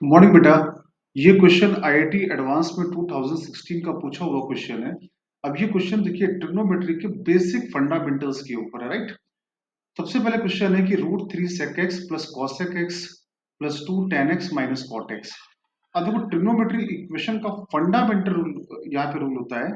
Morning बेटा। ये question IIT advance में 2016 का पूछा हुआ क्वेश्चन है। अब ये क्वेश्चन देखिए ट्रिग्नोमेट्री के बेसिक फंडामेंटल्स के ऊपर है, राइट। सबसे पहले क्वेश्चन है कि root three sec x plus cosec x plus two tan x minus cot x. अब देखो ट्रिग्नोमेट्री इक्वेशन का फंडामेंटल रूल यहाँ पे रूल होता है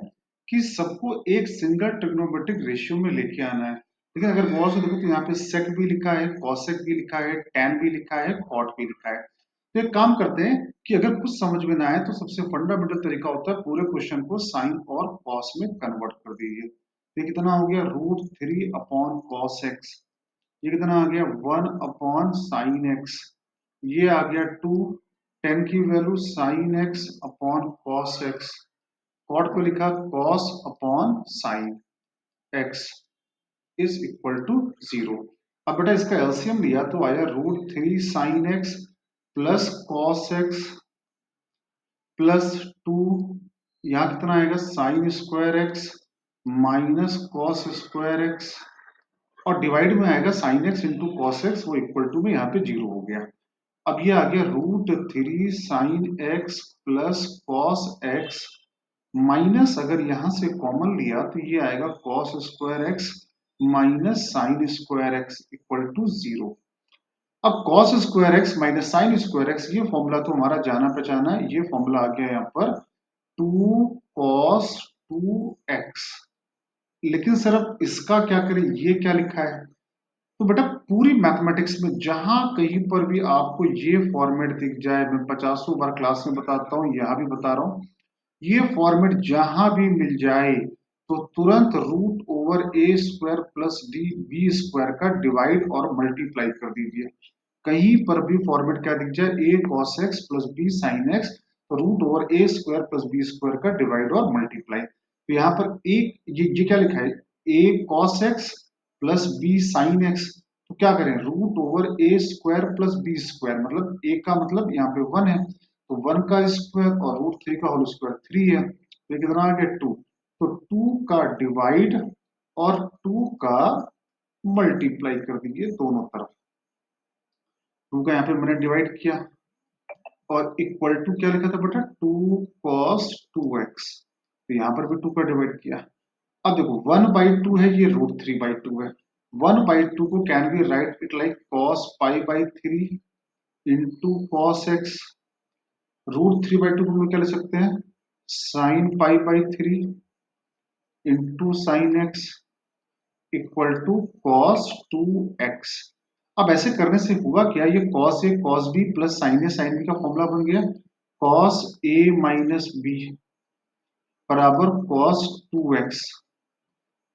कि सबको एक सिंगल ट्रिग्नोमेट्रिक रेशियो में लेके आना है। लेकिन अगर गौर से देखो तो यहाँ पे सेक भी लिखा है, कॉसेक भी लिखा है, टेन भी लिखा है, कॉट भी लिखा है। तो एक काम करते हैं कि अगर कुछ समझ में ना आए तो सबसे फंडामेंटल तरीका होता है पूरे क्वेश्चन को साइन और कॉस में कन्वर्ट कर दीजिए। ये कितना हो गया, root three upon cos x. ये कितना आ गया, वन अपॉन साइन एक्स। ये आ गया टू, टेन की value sine x upon cos x. Cot को लिखा cos upon sine x is equal to zero. अब बेटा इसका एलसीएम लिया तो आया root three sine x plus cos x plus two, यहाँ कितना आएगा sine square x minus cos square x, और डिवाइड में आएगा sine x into cos x, वो इक्वल टू में यहाँ पे जीरो हो गया। अब ये आ गया root three sine x plus cos x minus, अगर यहां से कॉमन लिया तो ये आएगा cos square x minus sine square x equal to zero. अब cos square x minus sine square x, ये फॉर्मूला तो हमारा जाना पहचाना है। ये फॉर्मूला आ गया यहाँ पर टू कॉस टू एक्स। लेकिन सर अब इसका क्या करें, ये क्या लिखा है। तो बेटा पूरी मैथमेटिक्स में जहां कहीं पर भी आपको ये फॉर्मेट दिख जाए, मैं पचासों बार क्लास में बताता हूँ, यहाँ भी बता रहा हूँ, ये फॉर्मेट जहां भी मिल जाए तो तुरंत root over a square plus d b square का डिवाइड और मल्टीप्लाई कर दीजिए। कहीं पर भी फॉर्मेट क्या दिख जाए, a cos x plus b sine x, तो root over a square plus B square का डिवाइड और मल्टीप्लाई। तो यहाँ पर एक ये क्या लिखा है, a cos x plus b sine x. तो क्या करें, root over a square plus B square, मतलब ए का मतलब यहाँ पे वन है, तो वन का स्क्वायर और रूट थ्री का होल स्क्वायर थ्री है, तो ये कितना आ गया टू। तो टू का डिवाइड और टू का मल्टीप्लाई कर दीजिए दोनों तरफ। टू का यहाँ पे मैंने डिवाइड किया और इक्वल टू क्या लिखा था बेटा, टू कॉस टू एक्स। तो यहाँ पर भी टू का डिवाइड किया। अब देखो वन बाई टू है, ये रूट थ्री बाई टू है। वन बाई टू को can be write it like cos pi by three into cos x. Root three by two को हम क्या ले सकते हैं, sine pi by three into sine x equal to cos two x. अब ऐसे करने से हुआ क्या, ये cos a cos b plus sine b का फॉर्मूला बन गया कॉस ए माइनस बी बराबर कॉस टू एक्स।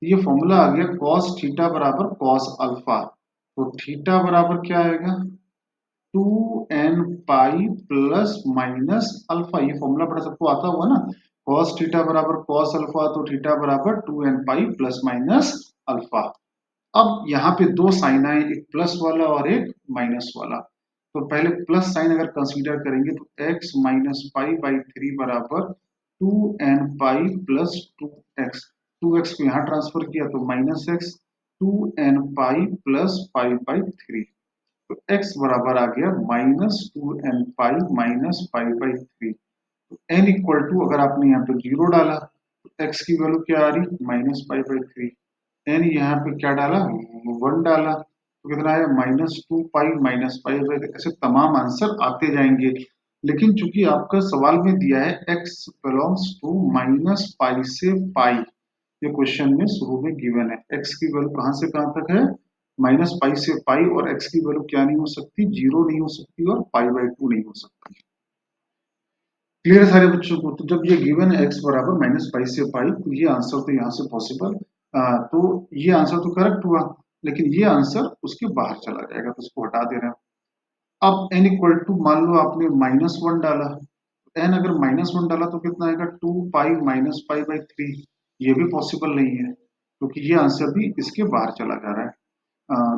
ये फॉर्मूला आ गया कॉस थीटा बराबर कॉस अल्फा। तो थीटा बराबर क्या आएगा, two n pi plus minus alpha. ये फॉर्मूला बड़ा सबको आता हुआ ना, कॉस थीटा बराबर कॉस अल्फा, तो थीटा बराबर two n pi plus minus alpha. अब यहाँ पे दो साइन आए, एक प्लस वाला और एक माइनस वाला। तो पहले प्लस साइन अगर कंसीडर करेंगे तो x minus pi by three बराबर two n pi plus two x. Two x को यहाँ ट्रांसफर किया तो minus x, two n pi plus pi by three. तो x बराबर आ गया minus two n pi minus pi by three. तो n इक्वल टू अगर आपने यहाँ पे जीरो डाला तो x की वैल्यू क्या आ रही, minus pi by three. N यहाँ पे क्या डाला, वन डाला, तो कितना आया minus two pi minus pi by. ऐसे तमाम आंसर आते जाएंगे। लेकिन चूंकि आपका सवाल में दिया है x belongs to minus pi से पाई, ये क्वेश्चन में शुरू में गिवन है, x की वैल्यू कहां से कहां तक है, माइनस पाई से पाई, और x की वैल्यू क्या नहीं हो सकती, जीरो नहीं हो सकती और पाई बाई टू नहीं हो सकती। क्लियर है सारे बच्चों को। तो जब ये गिवन है x बराबर माइनस पाई से पाई, तो ये आंसर तो यहाँ से पॉसिबल, तो ये आंसर तो करेक्ट हुआ, लेकिन ये आंसर उसके बाहर चला जाएगा, तो उसको हटा दे रहे हैं। अब n इक्वल टू मान लो आपने माइनस वन डाला, n अगर माइनस वन डाला तो कितना आएगा, two pi minus pi by three. ये भी पॉसिबल नहीं है क्योंकि ये आंसर भी इसके बाहर चला जा रहा है,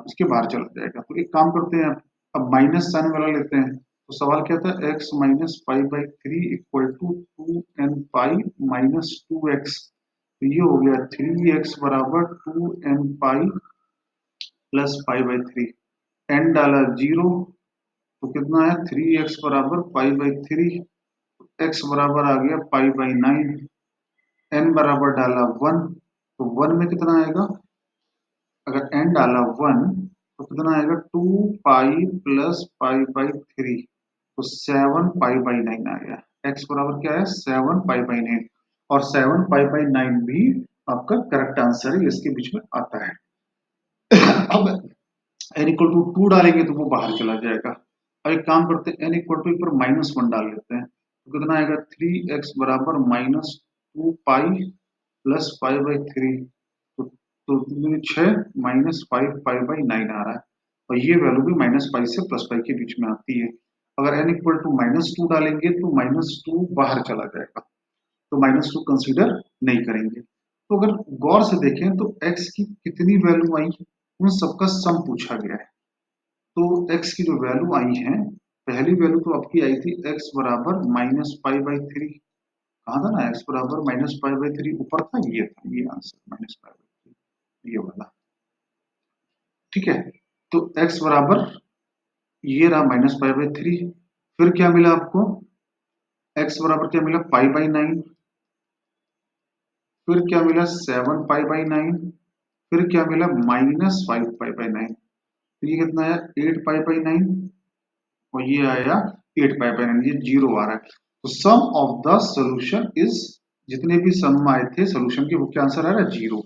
इसके बाहर चला जाएगा। तो एक काम करते हैं, अब माइनस साइन वाला लेते हैं। तो सवाल क्या था, x minus pi by three equal to two n pi minus two x. तो ये हो गया थ्री एक्स बराबर two n pi plus pi by three. N डाला जीरो, तो कितना है 3x बराबर पाई बाई 3, x बराबर आ गया पाई बाई 9, n बराबर डाला 1, तो 1 में कितना आएगा, अगर n डाला 1 तो कितना आएगा 2 पाई प्लस पाई बाई 3, तो 7 पाई बाई 9 आ गया। x बराबर क्या है 7 पाई बाई 9, और 7 पाई बाई 9 भी आपका करेक्ट आंसर है, इसके बीच में आता है। अब n इक्वल टू 2 डालेंगे तो वो बाहर चला जाएगा। अब एक काम करते हैं, n इक्वल टू पर माइनस 1 डाल लेते हैं, तो कितना आएगा 3x बराबर minus 2 pi plus pi by 3, तो 6 माइनस 5 पाई बाई 9 आ रहा है, और ये वैल्यू भी माइनस पाई से प्लस पाई के बीच में आती है। अगर n इक्वल टू माइनस 2 डालेंगे तो माइनस 2 बाहर चला जाएगा, तो माइनस 2 कंसिडर नहीं करेंगे। तो अगर गौर से देखें तो x की कितनी वैल्यू आई, उन सबका सम पूछा गया है। तो x की जो वैल्यू आई है, पहली वैल्यू तो आपकी आई थी x बराबर माइनस पाई बाई 3, कहा था ना x बराबर माइनस पाई बाई 3 ऊपर था, ये था ये आंसर माइनस पाई बाई 3, ये वाला। ठीक है, तो x बराबर ये रहा माइनस पाई बाई 3, फिर क्या मिला आपको, x बराबर क्या मिला पाई बाई 9, फिर क्या मिला 7 पाई बाई 9, फिर क्या मिला माइनस 5 पाई बाई 9, तो ये कितना आया 8 पाई बाई 9, और ये आया 8 पाई बाई 9, ये जीरो आ रहा है। तो सम ऑफ द सोल्यूशन इज, जितने भी सम आए थे सोल्यूशन के, वो क्या आंसर आ रहा है 0।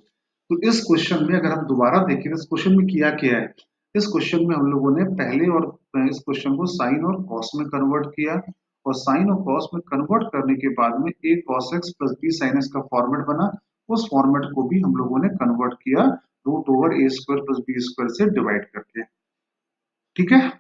तो इस क्वेश्चन में अगर हम दोबारा देखें तो इस क्वेश्चन में किया क्या है, इस क्वेश्चन में हम लोगों ने पहले और इस क्वेश्चन को साइन और कॉस में कन्वर्ट किया, और साइन और कॉस में कन्वर्ट करने के बाद में a cos x plus b sin x का फॉर्मेट बना, उस फॉर्मेट को भी हम लोगों ने कन्वर्ट किया root over a square plus B square से डिवाइड करके। ठीक है।